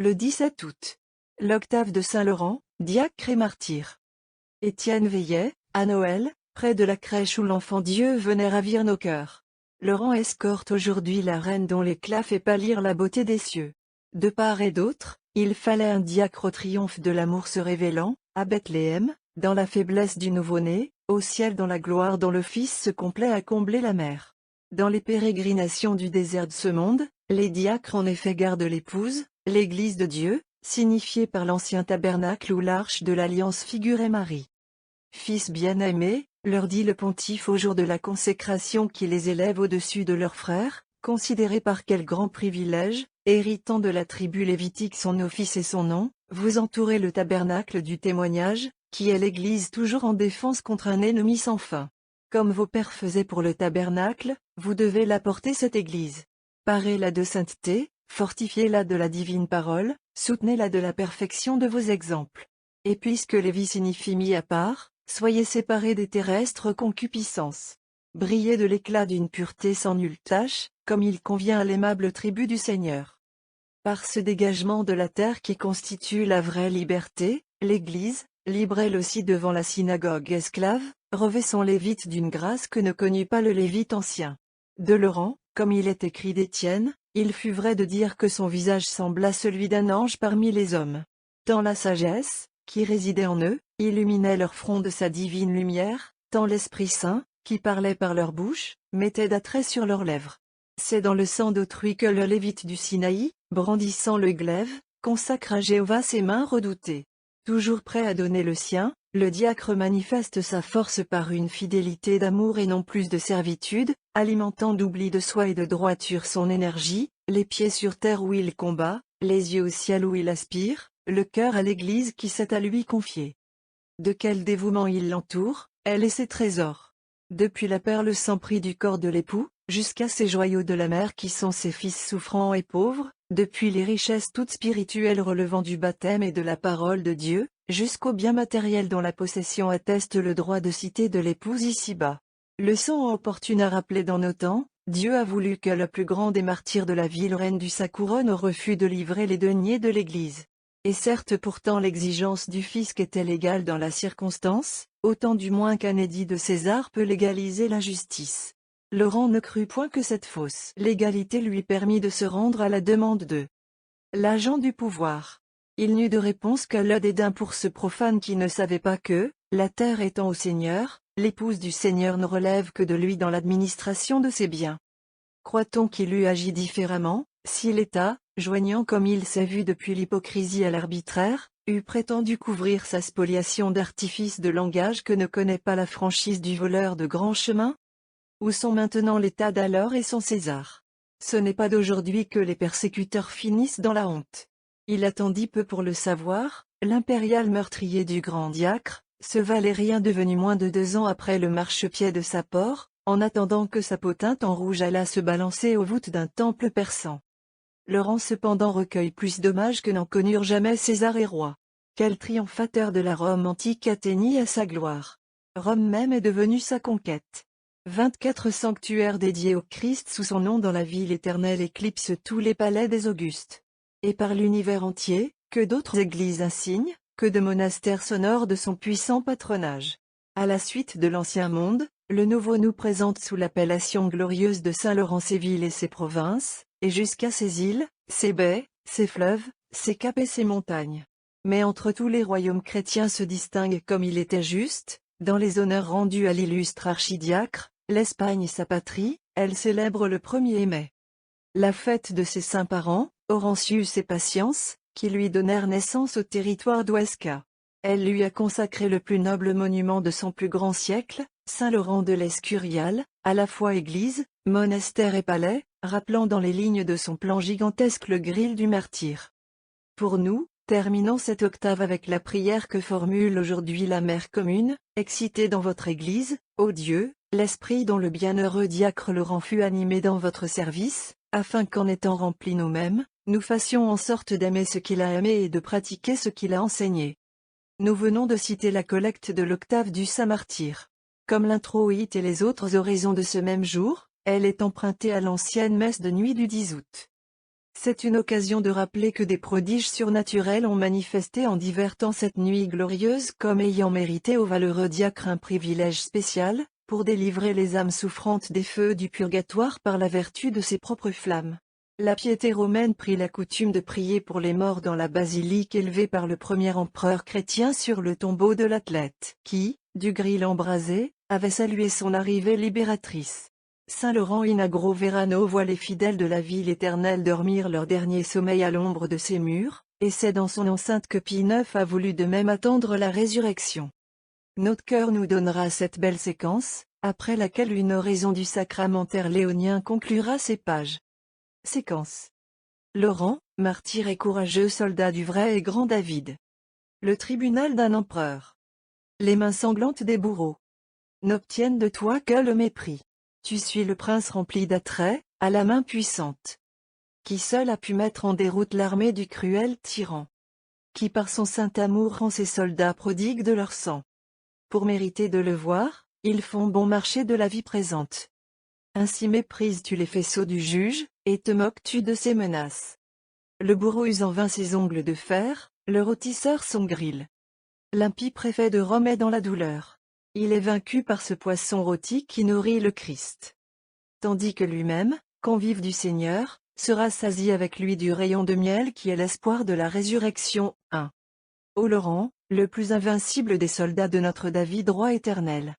le 17 août. L'octave de Saint-Laurent, diacre et martyr. Étienne veillait, à Noël, près de la crèche où l'enfant Dieu venait ravir nos cœurs. Laurent escorte aujourd'hui la reine dont l'éclat fait pâlir la beauté des cieux. De part et d'autre, il fallait un diacre au triomphe de l'amour se révélant, à Bethléem, dans la faiblesse du nouveau-né, au ciel dans la gloire dont le Fils se complaît à combler la mer. Dans les pérégrinations du désert de ce monde, les diacres en effet gardent l'épouse, l'Église de Dieu, signifiée par l'ancien tabernacle où l'arche de l'alliance figurait Marie. Fils bien-aimés, leur dit le pontife au jour de la consécration qui les élève au-dessus de leurs frères, considérez par quel grand privilège, héritant de la tribu lévitique son office et son nom, vous entourez le tabernacle du témoignage, qui est l'Église toujours en défense contre un ennemi sans fin. Comme vos pères faisaient pour le tabernacle, vous devez l'apporter cette Église. Parez-la de sainteté, fortifiez-la de la divine parole, soutenez-la de la perfection de vos exemples. Et puisque Lévi signifie mis à part, soyez séparés des terrestres concupiscences. Brillez de l'éclat d'une pureté sans nulle tache, comme il convient à l'aimable tribu du Seigneur. Par ce dégagement de la terre qui constitue la vraie liberté, l'Église, libre elle aussi devant la synagogue esclave, revêt son lévite d'une grâce que ne connut pas le lévite ancien. De Laurent, comme il est écrit d'Étienne, il fut vrai de dire que son visage sembla celui d'un ange parmi les hommes. Tant la sagesse, qui résidait en eux, illuminait leur front de sa divine lumière, tant l'Esprit Saint, qui parlait par leur bouche, mettait d'attrait sur leurs lèvres. C'est dans le sang d'autrui que le lévite du Sinaï, brandissant le glaive, consacre à Jéhovah ses mains redoutées. Toujours prêt à donner le sien, le diacre manifeste sa force par une fidélité d'amour et non plus de servitude, alimentant d'oubli de soi et de droiture son énergie, les pieds sur terre où il combat, les yeux au ciel où il aspire, le cœur à l'Église qui s'est à lui confiée. De quel dévouement il l'entoure, elle et ses trésors. Depuis la perle sans prix du corps de l'époux, jusqu'à ces joyaux de la mère qui sont ses fils souffrants et pauvres, depuis les richesses toutes spirituelles relevant du baptême et de la parole de Dieu, jusqu'aux biens matériels dont la possession atteste le droit de cité de l'épouse ici-bas. Leçon opportune à rappeler dans nos temps, Dieu a voulu que la plus grande des martyrs de la ville reine dût sa couronne au refus de livrer les deniers de l'Église. Et certes pourtant l'exigence du fisc est-elle égale dans la circonstance, autant du moins qu'un édit de César peut légaliser la justice. Laurent ne crut point que cette fausse légalité lui permit de se rendre à la demande de l'agent du pouvoir. Il n'eut de réponse que le dédain pour ce profane qui ne savait pas que, la terre étant au Seigneur, l'épouse du Seigneur ne relève que de lui dans l'administration de ses biens. Croit-on qu'il eût agi différemment, si l'État, joignant comme il s'est vu depuis l'hypocrisie à l'arbitraire, eût prétendu couvrir sa spoliation d'artifices de langage que ne connaît pas la franchise du voleur de grands chemins? Où sont maintenant l'État d'alors et son César? Ce n'est pas d'aujourd'hui que les persécuteurs finissent dans la honte. Il attendit peu pour le savoir, l'impérial meurtrier du grand diacre, ce Valérien devenu moins de 2 ans après le marchepied de Sapor, en attendant que sa peau teinte en rouge allât se balancer aux voûtes d'un temple persan. Laurent cependant recueille plus d'hommages que n'en connurent jamais César et roi. Quel triomphateur de la Rome antique atteignit à sa gloire. Rome même est devenue sa conquête. 24 sanctuaires dédiés au Christ sous son nom dans la ville éternelle éclipsent tous les palais des Augustes. Et par l'univers entier, que d'autres églises insignes, que de monastères sonores de son puissant patronage. À la suite de l'ancien monde, le nouveau nous présente sous l'appellation glorieuse de Saint-Laurent ses villes et ses provinces, et jusqu'à ses îles, ses baies, ses fleuves, ses caps et ses montagnes. Mais entre tous les royaumes chrétiens se distingue comme il était juste, dans les honneurs rendus à l'illustre archidiacre, l'Espagne sa patrie, elle célèbre le 1er mai. La fête de ses saints parents, Orencius et Patience, qui lui donnèrent naissance au territoire d'Huesca. Elle lui a consacré le plus noble monument de son plus grand siècle, Saint-Laurent de l'Escurial, à la fois église, monastère et palais, rappelant dans les lignes de son plan gigantesque le gril du martyr. Pour nous, terminons cette octave avec la prière que formule aujourd'hui la mère commune, excitée dans votre Église, ô Dieu, l'Esprit dont le bienheureux diacre Laurent fut animé dans votre service, afin qu'en étant remplis nous-mêmes, nous fassions en sorte d'aimer ce qu'il a aimé et de pratiquer ce qu'il a enseigné. Nous venons de citer la collecte de l'octave du Saint Martyr. Comme l'introïte et les autres oraisons de ce même jour, elle est empruntée à l'ancienne messe de nuit du 10 août. C'est une occasion de rappeler que des prodiges surnaturels ont manifesté en divers temps cette nuit glorieuse comme ayant mérité au valeureux diacre un privilège spécial, pour délivrer les âmes souffrantes des feux du purgatoire par la vertu de ses propres flammes. La piété romaine prit la coutume de prier pour les morts dans la basilique élevée par le premier empereur chrétien sur le tombeau de l'athlète, qui, du gril embrasé, avait salué son arrivée libératrice. Saint Laurent in Agro Verano voit les fidèles de la ville éternelle dormir leur dernier sommeil à l'ombre de ses murs, et c'est dans son enceinte que Pie IX a voulu de même attendre la résurrection. Notre cœur nous donnera cette belle séquence, après laquelle une oraison du sacramentaire léonien conclura ces pages. Séquence. Laurent, martyr et courageux soldat du vrai et grand David. Le tribunal d'un empereur. Les mains sanglantes des bourreaux n'obtiennent de toi que le mépris. Tu suis le prince rempli d'attraits, à la main puissante, qui seul a pu mettre en déroute l'armée du cruel tyran, qui par son saint amour rend ses soldats prodigues de leur sang. Pour mériter de le voir, ils font bon marché de la vie présente. Ainsi méprises-tu les faisceaux du juge, et te moques-tu de ses menaces. Le bourreau use en vain ses ongles de fer, le rôtisseur son gril. L'impie préfet de Rome est dans la douleur. Il est vaincu par ce poisson rôti qui nourrit le Christ. Tandis que lui-même, convive du Seigneur, sera sasi avec lui du rayon de miel qui est l'espoir de la résurrection. 1. Ô Laurent, le plus invincible des soldats de notre David roi éternel,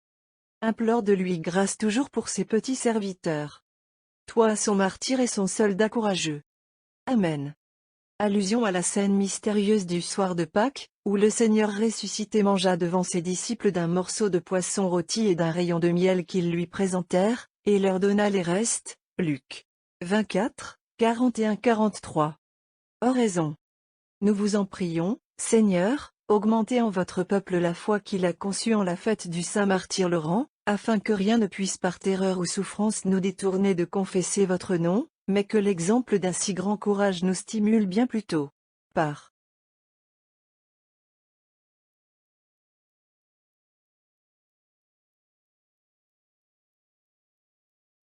implore de lui grâce toujours pour ses petits serviteurs. Toi son martyr et son soldat courageux. Amen. Allusion à la scène mystérieuse du soir de Pâques, où le Seigneur ressuscité mangea devant ses disciples d'un morceau de poisson rôti et d'un rayon de miel qu'ils lui présentèrent, et leur donna les restes. Luc 24, 41-43. Oraison. Nous vous en prions, Seigneur, augmentez en votre peuple la foi qu'il a conçue en la fête du saint martyr Laurent, afin que rien ne puisse par terreur ou souffrance nous détourner de confesser votre nom, mais que l'exemple d'un si grand courage nous stimule bien plutôt. Par